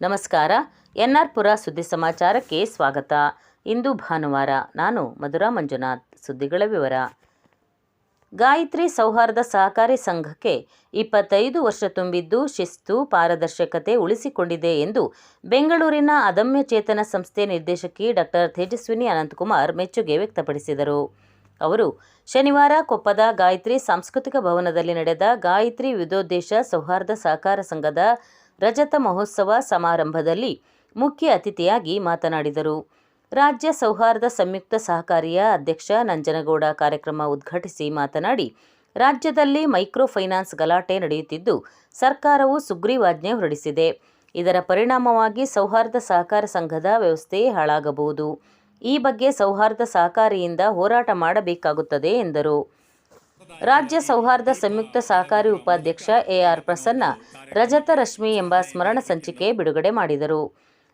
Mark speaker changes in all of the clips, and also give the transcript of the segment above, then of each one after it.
Speaker 1: ನಮಸ್ಕಾರ. ಎನ್ಆರ್ ಸುದ್ದಿ ಸಮಾಚಾರಕ್ಕೆ ಸ್ವಾಗತ. ಇಂದು ಭಾನುವಾರ. ನಾನು ಮಧುರಾ ಮಂಜುನಾಥ್. ಸುದ್ದಿಗಳ ವಿವರ. ಗಾಯತ್ರಿ ಸೌಹಾರ್ದ ಸಹಕಾರಿ ಸಂಘಕ್ಕೆ 25 ವರ್ಷ ತುಂಬಿದ್ದು ಶಿಸ್ತು, ಪಾರದರ್ಶಕತೆ ಉಳಿಸಿಕೊಂಡಿದೆ ಎಂದು ಬೆಂಗಳೂರಿನ ಅದಮ್ಯ ಚೇತನ ಸಂಸ್ಥೆ ನಿರ್ದೇಶಕಿ ಡಾ ತೇಜಸ್ವಿನಿ ಅನಂತಕುಮಾರ್ ಮೆಚ್ಚುಗೆ ವ್ಯಕ್ತಪಡಿಸಿದರು. ಅವರು ಶನಿವಾರ ಕೊಪ್ಪದ ಗಾಯತ್ರಿ ಸಾಂಸ್ಕೃತಿಕ ಭವನದಲ್ಲಿ ನಡೆದ ಗಾಯತ್ರಿ ವಿವಿಧೋದ್ದೇಶ ಸೌಹಾರ್ದ ಸಹಕಾರ ಸಂಘದ ರಜತ ಮಹೋತ್ಸವ ಸಮಾರಂಭದಲ್ಲಿ ಮುಖ್ಯ ಅತಿಥಿಯಾಗಿ ಮಾತನಾಡಿದರು. ರಾಜ್ಯ ಸೌಹಾರ್ದ ಸಂಯುಕ್ತ ಸಹಕಾರಿಯ ಅಧ್ಯಕ್ಷ ನಂಜನಗೌಡ ಕಾರ್ಯಕ್ರಮ ಉದ್ಘಾಟಿಸಿ ಮಾತನಾಡಿ, ರಾಜ್ಯದಲ್ಲಿ ಮೈಕ್ರೋ ಫೈನಾನ್ಸ್ ಗಲಾಟೆ ನಡೆಯುತ್ತಿದ್ದು ಸರ್ಕಾರವು ಸುಗ್ರೀವಾಜ್ಞೆ ಹೊರಡಿಸಿದೆ. ಇದರ ಪರಿಣಾಮವಾಗಿ ಸೌಹಾರ್ದ ಸಹಕಾರ ಸಂಘದ ವ್ಯವಸ್ಥೆ ಹಾಳಾಗಬಹುದು. ಈ ಬಗ್ಗೆ ಸೌಹಾರ್ದ ಸಹಕಾರಿಯಿಂದ ಹೋರಾಟ ಮಾಡಬೇಕಾಗುತ್ತದೆ ಎಂದರು. ರಾಜ್ಯ ಸೌಹಾರ್ದ ಸಂಯುಕ್ತ ಸಹಕಾರಿ ಉಪಾಧ್ಯಕ್ಷ ಎಆರ್ ಪ್ರಸನ್ನ ರಜತ ರಶ್ಮಿ ಎಂಬ ಸ್ಮರಣ ಸಂಚಿಕೆ ಬಿಡುಗಡೆ ಮಾಡಿದರು.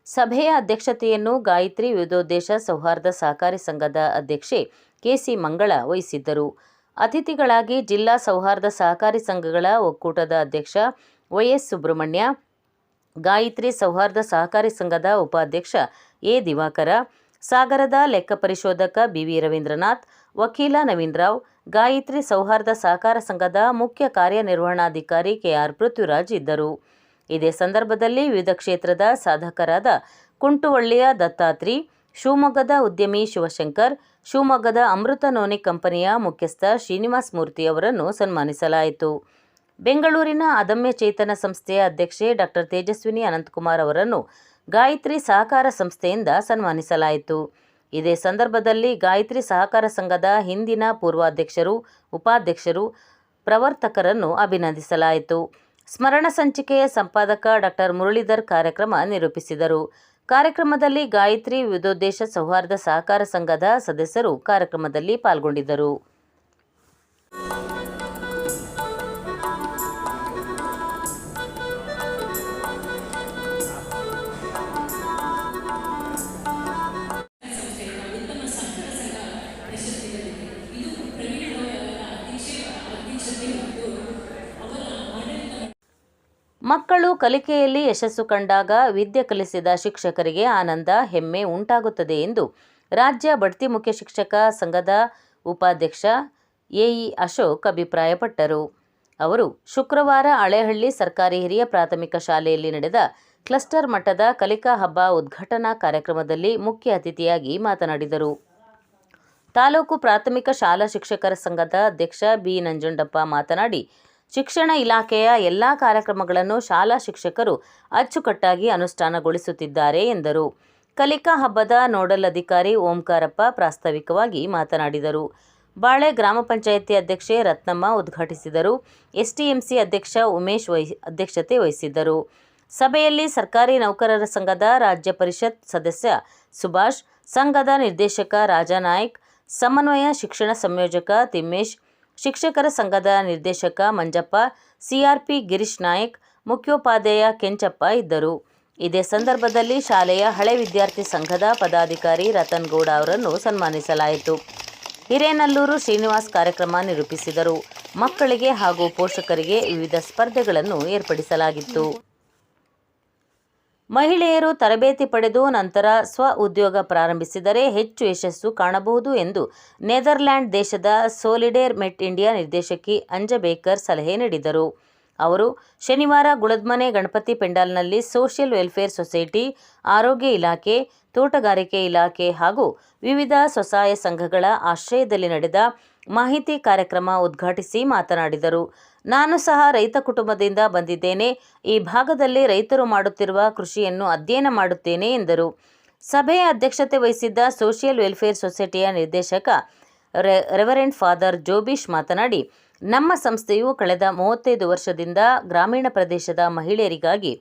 Speaker 1: ಸಭೆಯ ಅಧ್ಯಕ್ಷತೆಯನ್ನು ಗಾಯತ್ರಿ ವಿವಿಧೋದ್ದೇಶ ಸೌಹಾರ್ದ ಸಹಕಾರಿ ಸಂಘದ ಅಧ್ಯಕ್ಷೆ ಕೆಸಿ ಮಂಗಳ ವಹಿಸಿದ್ದರು. ಅತಿಥಿಗಳಾಗಿ ಜಿಲ್ಲಾ ಸೌಹಾರ್ದ ಸಹಕಾರಿ ಸಂಘಗಳ ಒಕ್ಕೂಟದ ಅಧ್ಯಕ್ಷ ವೈಎಸ್ ಸುಬ್ರಹ್ಮಣ್ಯ, ಗಾಯತ್ರಿ ಸೌಹಾರ್ದ ಸಹಕಾರಿ ಸಂಘದ ಉಪಾಧ್ಯಕ್ಷ ಎ ದಿವಾಕರ, ಸಾಗರದ ಲೆಕ್ಕ ಪರಿಶೋಧಕ ಬಿವಿ ರವೀಂದ್ರನಾಥ್, ವಕೀಲ ನವೀನ್ ರಾವ್, ಗಾಯತ್ರಿ ಸೌಹಾರ್ದ ಸಹಕಾರ ಸಂಘದ ಮುಖ್ಯ ಕಾರ್ಯನಿರ್ವಹಣಾಧಿಕಾರಿ ಕೆಆರ್ ಪೃಥ್ವಿರಾಜ್ ಇದ್ದರು. ಇದೇ ಸಂದರ್ಭದಲ್ಲಿ ವಿವಿಧ ಕ್ಷೇತ್ರದ ಸಾಧಕರಾದ ಕುಂಟುವಳ್ಳಿಯ ದತ್ತಾತ್ರಿ, ಶಿವಮೊಗ್ಗದ ಉದ್ಯಮಿ ಶಿವಶಂಕರ್, ಶಿವಮೊಗ್ಗದ ಅಮೃತ ನೋನಿ ಕಂಪನಿಯ ಮುಖ್ಯಸ್ಥ ಶ್ರೀನಿವಾಸ ಮೂರ್ತಿ ಅವರನ್ನು ಸನ್ಮಾನಿಸಲಾಯಿತು. ಬೆಂಗಳೂರಿನ ಅದಮ್ಯ ಚೇತನ ಸಂಸ್ಥೆಯ ಅಧ್ಯಕ್ಷೆ ಡಾ ತೇಜಸ್ವಿನಿ ಅನಂತಕುಮಾರ್ ಅವರನ್ನು ಗಾಯತ್ರಿ ಸಹಕಾರ ಸಂಸ್ಥೆಯಿಂದ ಸನ್ಮಾನಿಸಲಾಯಿತು. ಇದೇ ಸಂದರ್ಭದಲ್ಲಿ ಗಾಯತ್ರಿ ಸಹಕಾರ ಸಂಘದ ಹಿಂದಿನ ಪೂರ್ವಾಧ್ಯಕ್ಷರು, ಉಪಾಧ್ಯಕ್ಷರು, ಪ್ರವರ್ತಕರನ್ನು ಅಭಿನಂದಿಸಲಾಯಿತು. ಸ್ಮರಣ ಸಂಚಿಕೆಯ ಸಂಪಾದಕ ಡಾ ಮುರಳೀಧರ್ ಕಾರ್ಯಕ್ರಮ ನಿರೂಪಿಸಿದರು. ಕಾರ್ಯಕ್ರಮದಲ್ಲಿ ಗಾಯತ್ರಿ ವಿವಿಧೋದ್ದೇಶ ಸೌಹಾರ್ದ ಸಹಕಾರ ಸಂಘದ ಸದಸ್ಯರು ಕಾರ್ಯಕ್ರಮದಲ್ಲಿ ಪಾಲ್ಗೊಂಡಿದ್ದರು. ಮಕ್ಕಳು ಕಲಿಕೆಯಲ್ಲಿ ಯಶಸ್ಸು ಕಂಡಾಗ ವಿದ್ಯೆ ಕಲಿಸಿದ ಶಿಕ್ಷಕರಿಗೆ ಆನಂದ, ಹೆಮ್ಮೆ ಉಂಟಾಗುತ್ತದೆ ಎಂದು ರಾಜ್ಯ ಬಡ್ತಿ ಮುಖ್ಯ ಶಿಕ್ಷಕ ಸಂಘದ ಉಪಾಧ್ಯಕ್ಷ ಎಇ ಅಶೋಕ್ ಅಭಿಪ್ರಾಯಪಟ್ಟರು. ಅವರು ಶುಕ್ರವಾರ ಹಳೇಹಳ್ಳಿ ಸರ್ಕಾರಿ ಹಿರಿಯ ಪ್ರಾಥಮಿಕ ಶಾಲೆಯಲ್ಲಿ ನಡೆದ ಕ್ಲಸ್ಟರ್ ಮಟ್ಟದ ಕಲಿಕಾ ಹಬ್ಬ ಉದ್ಘಾಟನಾ ಕಾರ್ಯಕ್ರಮದಲ್ಲಿ ಮುಖ್ಯ ಅತಿಥಿಯಾಗಿ ಮಾತನಾಡಿದರು. ತಾಲೂಕು ಪ್ರಾಥಮಿಕ ಶಾಲಾ ಶಿಕ್ಷಕರ ಸಂಘದ ಅಧ್ಯಕ್ಷ ಬಿ ನಂಜುಂಡಪ್ಪ ಮಾತನಾಡಿ, ಶಿಕ್ಷಣ ಇಲಾಖೆಯ ಎಲ್ಲ ಕಾರ್ಯಕ್ರಮಗಳನ್ನು ಶಾಲಾ ಶಿಕ್ಷಕರು ಅಚ್ಚುಕಟ್ಟಾಗಿ ಅನುಷ್ಠಾನಗೊಳಿಸುತ್ತಿದ್ದಾರೆ ಎಂದರು. ಕಲಿಕಾ ಹಬ್ಬದ ನೋಡಲ್ ಅಧಿಕಾರಿ ಓಂಕಾರಪ್ಪ ಪ್ರಾಸ್ತಾವಿಕವಾಗಿ ಮಾತನಾಡಿದರು. ಬಾಳೆ ಗ್ರಾಮ ಪಂಚಾಯಿತಿ ಅಧ್ಯಕ್ಷೆ ರತ್ನಮ್ಮ ಉದ್ಘಾಟಿಸಿದರು. ಎಸ್ಟಿಎಂಸಿ ಅಧ್ಯಕ್ಷ ಉಮೇಶ್ ಅಧ್ಯಕ್ಷತೆ ವಹಿಸಿದ್ದರು. ಸಭೆಯಲ್ಲಿ ಸರ್ಕಾರಿ ನೌಕರರ ಸಂಘದ ರಾಜ್ಯ ಪರಿಷತ್ ಸದಸ್ಯ ಸುಭಾಷ್, ಸಂಘದ ನಿರ್ದೇಶಕ ರಾಜಾನಾಯ್ಕ್, ಸಮನ್ವಯ ಶಿಕ್ಷಣ ಸಂಯೋಜಕ ತಿಮ್ಮೇಶ್, ಶಿಕ್ಷಕರ ಸಂಘದ ನಿರ್ದೇಶಕ ಮಂಜಪ್ಪ, ಸಿಆರ್ಪಿ ಗಿರೀಶ್ ನಾಯಕ್, ಮುಖ್ಯೋಪಾಧ್ಯಾಯ ಕೆಂಚಪ್ಪ ಇದ್ದರು. ಇದೇ ಸಂದರ್ಭದಲ್ಲಿ ಶಾಲೆಯ ಹಳೆ ವಿದ್ಯಾರ್ಥಿ ಸಂಘದ ಪದಾಧಿಕಾರಿ ರತನ್ ಗೌಡ ಅವರನ್ನು ಸನ್ಮಾನಿಸಲಾಯಿತು. ಹಿರೇನಲ್ಲೂರು ಶ್ರೀನಿವಾಸ್ ಕಾರ್ಯಕ್ರಮ ನಿರೂಪಿಸಿದರು. ಮಕ್ಕಳಿಗೆ ಹಾಗೂ ಪೋಷಕರಿಗೆ ವಿವಿಧ ಸ್ಪರ್ಧೆಗಳನ್ನು ಏರ್ಪಡಿಸಲಾಗಿತ್ತು. ಮಹಿಳೆಯರು ತರಬೇತಿ ಪಡೆದು ನಂತರ ಸ್ವ ಉದ್ಯೋಗ ಪ್ರಾರಂಭಿಸಿದರೆ ಹೆಚ್ಚು ಯಶಸ್ಸು ಕಾಣಬಹುದು ಎಂದು ನೆದರ್ಲ್ಯಾಂಡ್ ದೇಶದ ಸೋಲಿಡೇರ್ ಮೆಟ್ ಇಂಡಿಯಾ ನಿರ್ದೇಶಕಿ ಅಂಜ ಬೇಕರ್ ಸಲಹೆ ನೀಡಿದರು. ಅವರು ಶನಿವಾರ ಗುಳದ್ಮನೆ ಗಣಪತಿ ಪೆಂಡಾಲ್ನಲ್ಲಿ ಸೋಷಿಯಲ್ ವೆಲ್ಫೇರ್ ಸೊಸೈಟಿ, ಆರೋಗ್ಯ ಇಲಾಖೆ, ತೋಟಗಾರಿಕೆ ಇಲಾಖೆ ಹಾಗೂ ವಿವಿಧ ಸ್ವಸಹಾಯ ಸಂಘಗಳ ಆಶ್ರಯದಲ್ಲಿ ನಡೆದ ಮಾಹಿತಿ ಕಾರ್ಯಕ್ರಮ ಉದ್ಘಾಟಿಸಿ ಮಾತನಾಡಿದರು. ನಾನು ಸಹ ರೈತ ಕುಟುಂಬದಿಂದ ಬಂದಿದ್ದೇನೆ. ಈ ಭಾಗದಲ್ಲಿ ರೈತರು ಮಾಡುತ್ತಿರುವ ಕೃಷಿಯನ್ನು ಅಧ್ಯಯನ ಮಾಡುತ್ತೇನೆ ಎಂದರು. ಸಭೆಯ ಅಧ್ಯಕ್ಷತೆ ವಹಿಸಿದ್ದ ಸೋಷಿಯಲ್ ವೆಲ್ಫೇರ್ ಸೊಸೈಟಿಯ ನಿರ್ದೇಶಕ ರೆವರೆಂಡ್ ಫಾದರ್ ಜೋಬಿಶ್ ಮಾತನಾಡಿ, ನಮ್ಮ ಸಂಸ್ಥೆಯು ಕಳೆದ 35 ವರ್ಷದಿಂದ ಗ್ರಾಮೀಣ ಪ್ರದೇಶದ ಮಹಿಳೆಯರಿಗಾಗಿ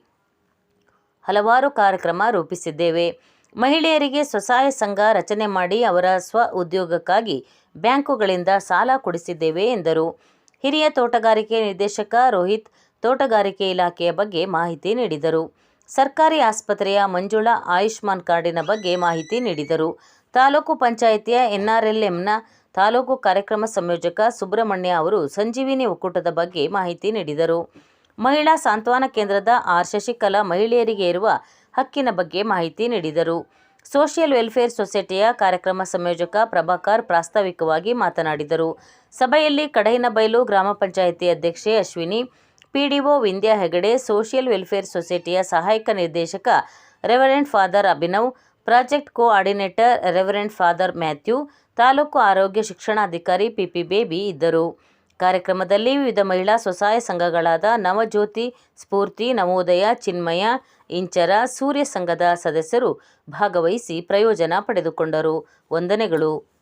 Speaker 1: ಹಲವಾರು ಕಾರ್ಯಕ್ರಮ ರೂಪಿಸಿದ್ದೇವೆ. ಮಹಿಳೆಯರಿಗೆ ಸ್ವಸಹಾಯ ಸಂಘ ರಚನೆ ಮಾಡಿ ಅವರ ಸ್ವ ಉದ್ಯೋಗಕ್ಕಾಗಿ ಬ್ಯಾಂಕುಗಳಿಂದ ಸಾಲ ಕೊಡಿಸಿದ್ದೇವೆ ಎಂದರು. ಹಿರಿಯ ತೋಟಗಾರಿಕೆ ನಿರ್ದೇಶಕ ರೋಹಿತ್ ತೋಟಗಾರಿಕೆ ಇಲಾಖೆಯ ಬಗ್ಗೆ ಮಾಹಿತಿ ನೀಡಿದರು. ಸರ್ಕಾರಿ ಆಸ್ಪತ್ರೆಯ ಮಂಜುಳಾ ಆಯುಷ್ಮಾನ್ ಕಾರ್ಡಿನ ಬಗ್ಗೆ ಮಾಹಿತಿ ನೀಡಿದರು. ತಾಲೂಕು ಪಂಚಾಯಿತಿಯ ಎನ್ಆರ್ಎಲ್ಎಂನ ತಾಲೂಕು ಕಾರ್ಯಕ್ರಮ ಸಂಯೋಜಕ ಸುಬ್ರಹ್ಮಣ್ಯ ಅವರು ಸಂಜೀವಿನಿ ಒಕ್ಕೂಟದ ಬಗ್ಗೆ ಮಾಹಿತಿ ನೀಡಿದರು. ಮಹಿಳಾ ಸಾಂತ್ವನ ಕೇಂದ್ರದ ಆರ್ ಶಶಿಕಲಾ ಮಹಿಳೆಯರಿಗೆ ಇರುವ ಹಕ್ಕಿನ ಬಗ್ಗೆ ಮಾಹಿತಿ ನೀಡಿದರು. ಸೋಷಿಯಲ್ ವೆಲ್ಫೇರ್ ಸೊಸೈಟಿಯ ಕಾರ್ಯಕ್ರಮ ಸಂಯೋಜಕ ಪ್ರಭಾಕರ್ ಪ್ರಾಸ್ತಾವಿಕವಾಗಿ ಮಾತನಾಡಿದರು. ಸಭೆಯಲ್ಲಿ ಕಡಹಿನಬೈಲು ಗ್ರಾಮ ಪಂಚಾಯಿತಿ ಅಧ್ಯಕ್ಷೆ Ashwini, PDO Vindya Hegde, social welfare ಸೊಸೈಟಿಯ ಸಹಾಯಕ ನಿರ್ದೇಶಕ reverend father Abhinav, project coordinator reverend father Mathew, taluk ಆರೋಗ್ಯ ಶಿಕ್ಷಣಾಧಿಕಾರಿ ಪಿಪಿ ಬೇಬಿ ಇದ್ದರು. ಕಾರ್ಯಕ್ರಮದಲ್ಲಿ ವಿವಿಧ ಮಹಿಳಾ ಸ್ವಸಹಾಯ ಸಂಘಗಳಾದ ನವಜ್ಯೋತಿ, ಸ್ಫೂರ್ತಿ, ನವೋದಯ, ಚಿನ್ಮಯ, ಇಂಚರ, ಸೂರ್ಯ ಸಂಘದ ಸದಸ್ಯರು ಭಾಗವಹಿಸಿ ಪ್ರಯೋಜನ ಪಡೆದುಕೊಂಡರು. ವಂದನೆಗಳು.